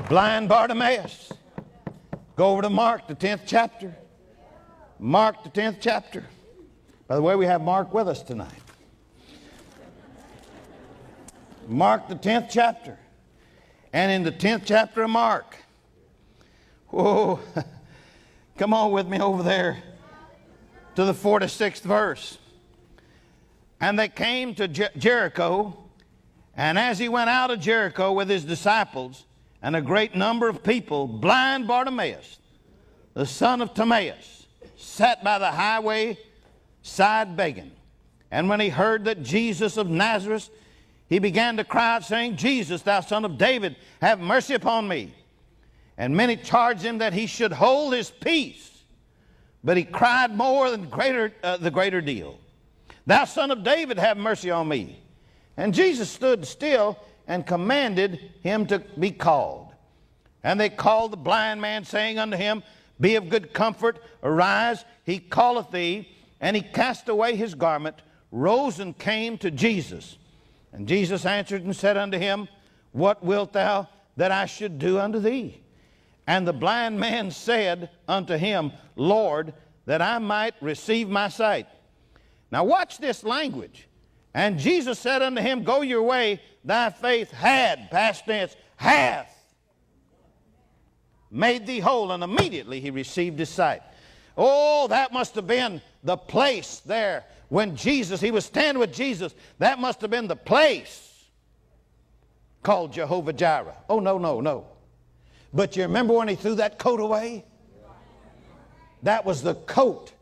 Blind Bartimaeus. Go over to Mark, the 10th chapter. Mark, the 10th chapter. By the way, we have Mark with us tonight. Mark, the 10th chapter. And in the 10th chapter of Mark, whoa, come on with me over there to the 46th verse. And they came to Jericho, and as he went out of Jericho with his disciples and a great number of people, blind Bartimaeus, the son of Timaeus, sat by the highway side begging. And when he heard that Jesus of Nazareth, he began to cry out, saying, Jesus, thou son of David, have mercy upon me. And many charged him that he should hold his peace. But he cried more than the greater deal. Thou son of David, have mercy on me. And Jesus stood still and commanded him to be called. And they called the blind man, saying unto him, Be of good comfort, arise, he calleth thee. And he cast away his garment, rose and came to Jesus. And Jesus answered and said unto him, What wilt thou that I should do unto thee? And the blind man said unto him, Lord, that I might receive my sight. Now watch this language. And Jesus said unto him, Go your way, thy faith had, past tense, hath made thee whole. And immediately he received his sight. Oh, that must have been the place there when Jesus, he was standing with Jesus. That must have been the place called Jehovah Jireh. Oh, no, no, no. But you remember when he threw that coat away? That was the coat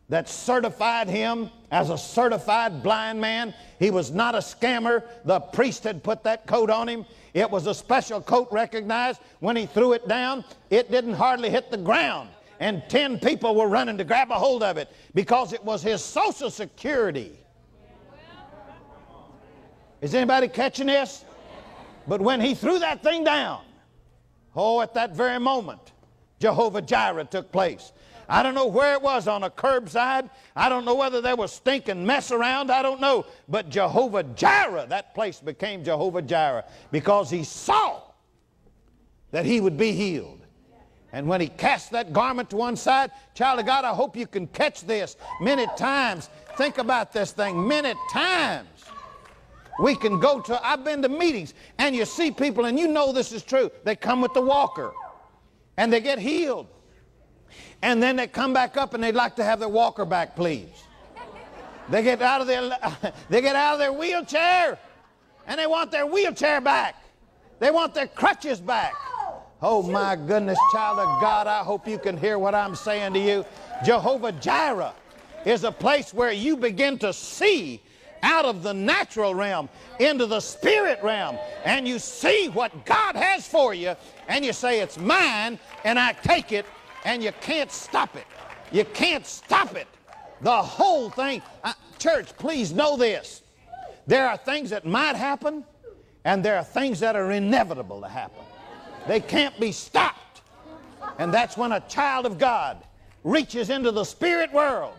that certified him as a certified blind man. He was not a scammer. The priest had put that coat on him. It was a special coat recognized. When he threw it down, it didn't hardly hit the ground. And 10 people were running to grab a hold of it because it was his Social Security. Is anybody catching this? But when he threw that thing down, oh, at that very moment, Jehovah Jireh took place. I don't know where it was, on a curbside. I don't know whether there was stinking mess around. I don't know. But Jehovah Jireh, that place became Jehovah Jireh because he saw that he would be healed. And when he cast that garment to one side, child of God, I hope you can catch this. Many times, think about this thing, many times we can go to, I've been to meetings, and you see people, and you know this is true. They come with the walker, and they get healed. And then they come back up, and they'd like to have their walker back, please. They get out of their wheelchair, and they want their wheelchair back. They want their crutches back. Oh, my goodness, child of God, I hope you can hear what I'm saying to you. Jehovah Jireh is a place where you begin to see out of the natural realm into the spirit realm, and you see what God has for you, and you say, it's mine, and I take it, and you can't stop it. You can't stop it. The whole thing. Church, please know this. There are things that might happen, and there are things that are inevitable to happen. They can't be stopped. And that's when a child of God reaches into the spirit world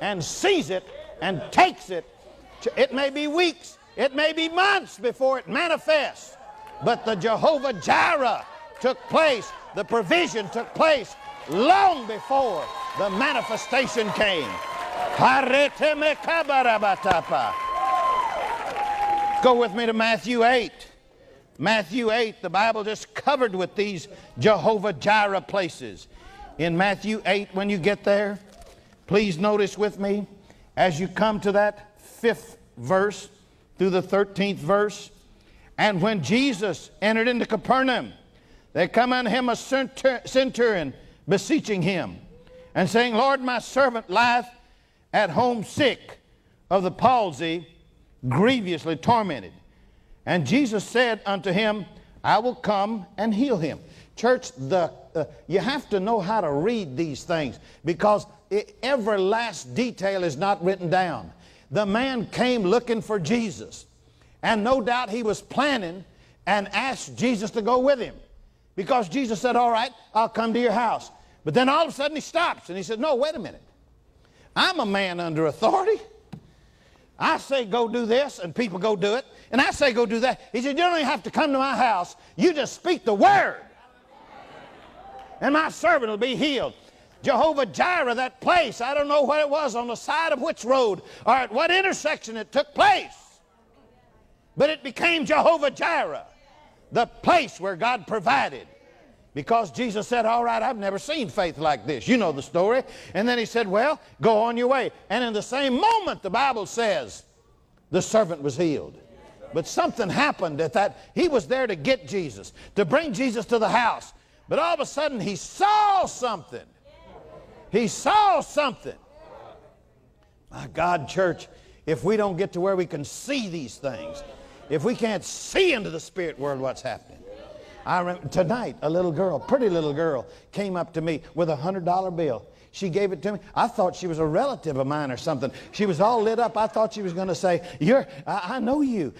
and sees it and takes it. It may be weeks, it may be months before it manifests, but the Jehovah Jireh took place, the provision took place long before the manifestation came. Go with me to Matthew 8. Matthew 8, the Bible just covered with these Jehovah Jireh places. In Matthew 8, when you get there, please notice with me, as you come to that 5th verse through the 13th verse, and when Jesus entered into Capernaum, there come unto him a centurion beseeching him, and saying, Lord, my servant lieth at home sick of the palsy, grievously tormented. And Jesus said unto him, I will come and heal him. Church, you have to know how to read these things, because every last detail is not written down. The man came looking for Jesus, and no doubt he was planning and asked Jesus to go with him, because Jesus said, all right, I'll come to your house. But then all of a sudden he stops and he said, no, wait a minute. I'm a man under authority. I say go do this, and people go do it. And I say go do that. He said, you don't even have to come to my house. You just speak the word. and my servant will be healed. Jehovah Jireh, that place, I don't know what it was, on the side of which road or at what intersection it took place, but it became Jehovah Jireh, the place where God provided. Because Jesus said, all right, I've never seen faith like this. You know the story. And then he said, well, go on your way. And in the same moment, the Bible says, the servant was healed. But something happened at that. He was there to get Jesus, to bring Jesus to the house. But all of a sudden, he saw something. He saw something. My God, church, if we don't get to where we can see these things, if we can't see into the spirit world what's happening. I remember tonight, a little girl, pretty little girl, came up to me with a $100 bill. She gave it to me. I thought she was a relative of mine or something. She was all lit up. I thought she was going to say, I know you.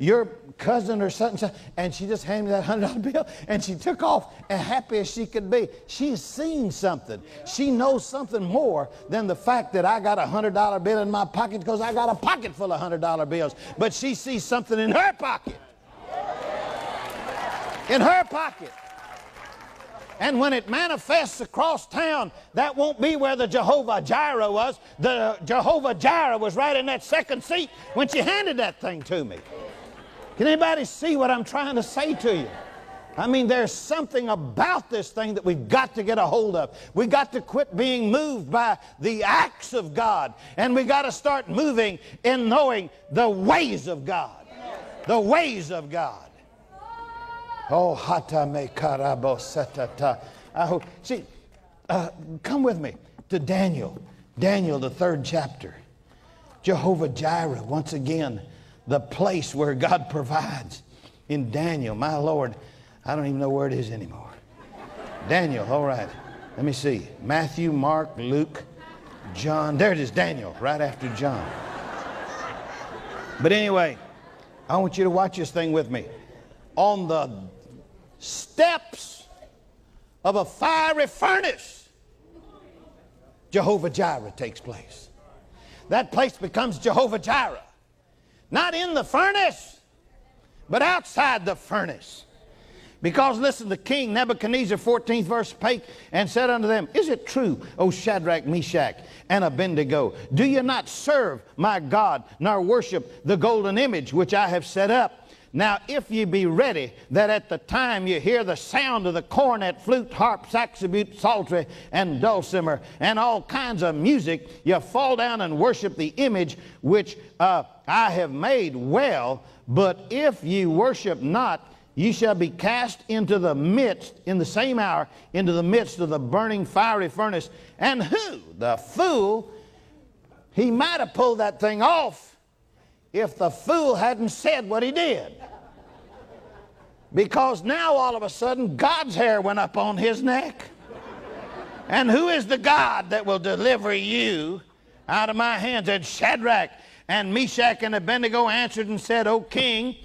Your cousin or something. And she just handed me that $100 bill, and she took off as happy as she could be. She's seen something. She knows something more than the fact that I got a $100 bill in my pocket, because I got a pocket full of $100 bills. But she sees something in her pocket. In her pocket. And when it manifests across town, that won't be where the Jehovah Jireh was. The Jehovah Jireh was right in that second seat when she handed that thing to me. Can anybody see what I'm trying to say to you? I mean, there's something about this thing that we've got to get a hold of. We've got to quit being moved by the acts of God, and we've got to start moving in knowing the ways of God. The ways of God. Oh, hata me karabo setata. I hope. See, come with me to Daniel. Daniel, the 3rd chapter. Jehovah Jireh, once again, the place where God provides. In Daniel, my Lord, I don't even know where it is anymore. Daniel, all right. Let me see. Matthew, Mark, Luke, John. There it is, Daniel, right after John. But anyway, I want you to watch this thing with me. On the steps of a fiery furnace, Jehovah Jireh takes place. That place becomes Jehovah Jireh. Not in the furnace, but outside the furnace. Because listen, the king Nebuchadnezzar, 14th verse, spake and said unto them, is it true, O Shadrach, Meshach, and Abednego, do you not serve my God, nor worship the golden image which I have set up? Now, if ye be ready, that at the time you hear the sound of the cornet, flute, harp, saxabute, psaltery, and dulcimer, and all kinds of music, you fall down and worship the image which I have made. Well, but if ye worship not, ye shall be cast into the midst, in the same hour, into the midst of the burning fiery furnace. And who? The fool. He might have pulled that thing off if the fool hadn't said what he did. Because now all of a sudden God's hair went up on his neck. And who is the God that will deliver you out of my hands? And Shadrach and Meshach and Abednego answered and said, O king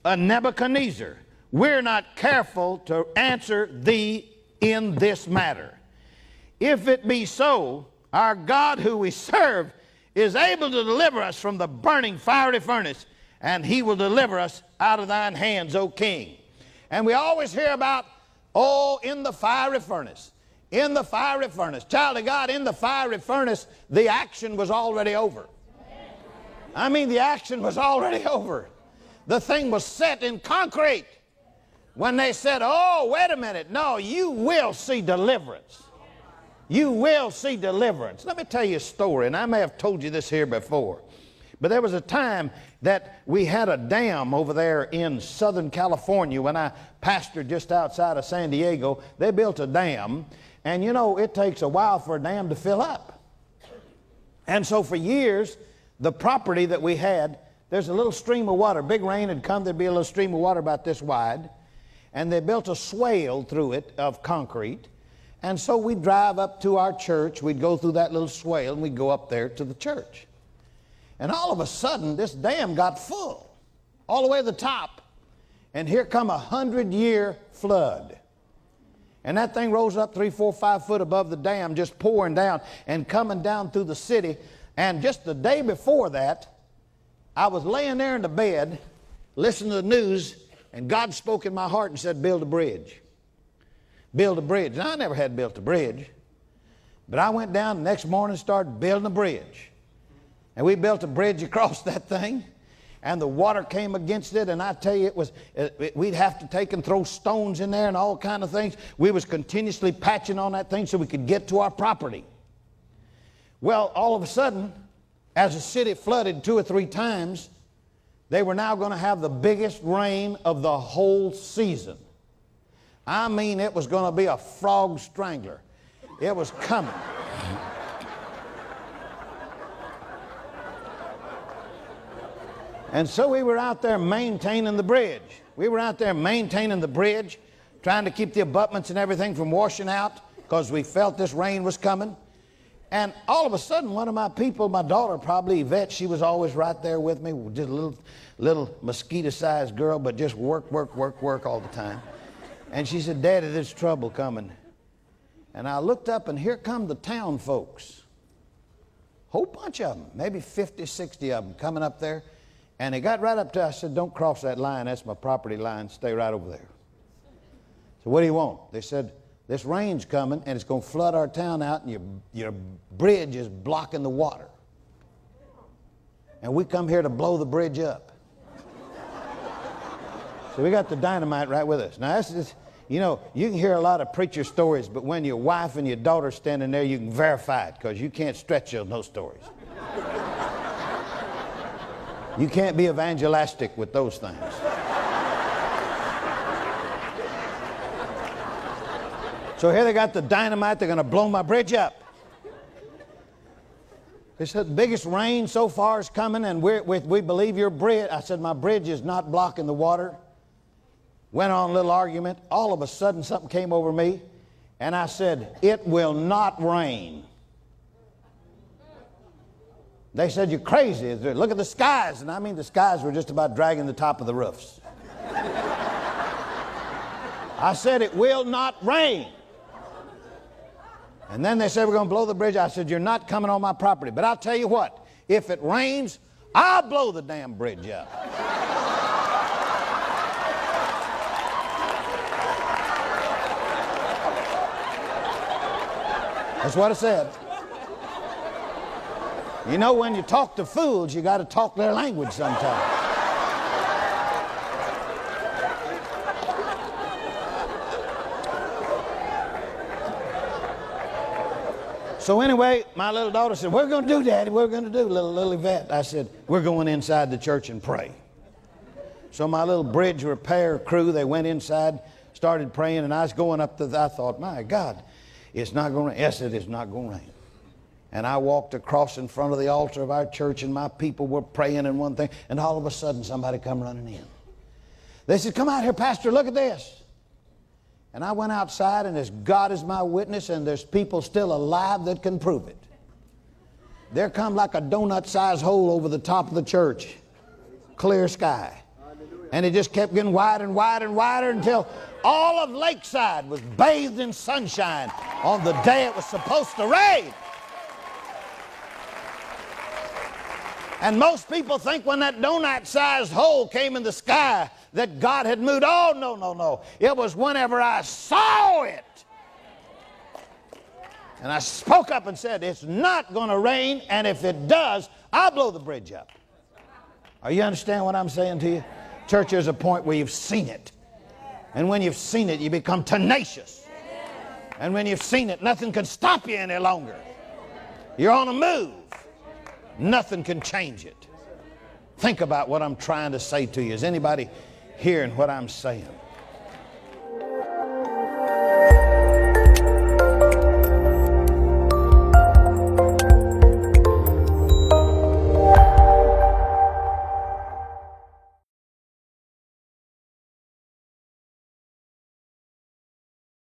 Nebuchadnezzar, we're not careful to answer thee in this matter. If it be so, our God who we serve is able to deliver us from the burning fiery furnace, and he will deliver us out of thine hands, O king. And we always hear about, oh, in the fiery furnace. In the fiery furnace. Child of God, in the fiery furnace, the action was already over. I mean, the action was already over. The thing was set in concrete. When they said, oh, wait a minute. No, you will see deliverance. You will see deliverance. Let me tell you a story, and I may have told you this here before. But there was a time that we had a dam over there in Southern California when I pastored just outside of San Diego. They built a dam, and you know, it takes a while for a dam to fill up. And so for years, the property that we had, there's a little stream of water. Big rain had come, there'd be a little stream of water about this wide, and they built a swale through it of concrete. And so we'd drive up to our church, we'd go through that little swale, and we'd go up there to the church. And all of a sudden, this dam got full, all the way to the top. And here come 100-year flood. And that thing rose up 3, 4, 5 foot above the dam, just pouring down and coming down through the city. And just the day before that, I was laying there in the bed, listening to the news, and God spoke in my heart and said, build a bridge. build a bridge. And I never had built a bridge. But I went down the next morning and started building a bridge. And we built a bridge across that thing. And the water came against it, and I tell you, we'd have to take and throw stones in there and all kind of things. We was continuously patching on that thing so we could get to our property. Well, all of a sudden, as the city flooded 2 or 3 times, they were now going to have the biggest rain of the whole season. I mean, it was going to be a frog strangler. It was coming. And so we were out there maintaining the bridge. We were out there maintaining the bridge, trying to keep the abutments and everything from washing out because we felt this rain was coming. And all of a sudden, one of my people, my daughter probably, Yvette, she was always right there with me, just a little mosquito-sized girl, but just work all the time. And she said, Daddy, there's trouble coming. And I looked up, and here come the town folks. Whole bunch of them, maybe 50, 60 of them coming up there. And they got right up to us. I said, don't cross that line. That's my property line. Stay right over there. So what do you want? They said, this rain's coming, and it's going to flood our town out, and your bridge is blocking the water. And we come here to blow the bridge up. So we got the dynamite right with us. Now, you know, you can hear a lot of preacher stories, but when your wife and your daughter standing there, you can verify it because you can't stretch on those stories. You can't be evangelistic with those things. So here they got the dynamite. They're going to blow my bridge up. They said, the biggest rain so far is coming, and we believe your bridge. I said, my bridge is not blocking the water. Went on a little argument. All of a sudden, something came over me, and I said, it will not rain. They said, you're crazy. Look at the skies. And I mean, the skies were just about dragging the top of the roofs. I said, it will not rain. And then they said, we're going to blow the bridge. I said, you're not coming on my property. But I'll tell you what, if it rains, I'll blow the damn bridge up. That's what I said. You know, when you talk to fools, you got to talk their language sometimes. So anyway, my little daughter said, what are we going to do, Daddy? What are we going to do, little Yvette? I said, we're going inside the church and pray. So my little bridge repair crew, they went inside, started praying, and I was going up to I thought, my God, it's not going to rain. Yes, it is not going to rain. And I walked across in front of the altar of our church, and my people were praying and one thing, and all of a sudden somebody come running in. They said, come out here, Pastor, look at this. And I went outside, and as God is my witness, and there's people still alive that can prove it. There come like a donut-sized hole over the top of the church, clear sky. And it just kept getting wider and wider and wider until all of Lakeside was bathed in sunshine on the day it was supposed to rain. And most people think when that donut-sized hole came in the sky that God had moved. Oh, no, no, no. It was whenever I saw it. And I spoke up and said, it's not going to rain, and if it does, I'll blow the bridge up. Are you understand what I'm saying to you? Church, there's a point where you've seen it. And when you've seen it, you become tenacious. And when you've seen it, nothing can stop you any longer. You're on a move. Nothing can change it. Think about what I'm trying to say to you. Is anybody hearing what I'm saying?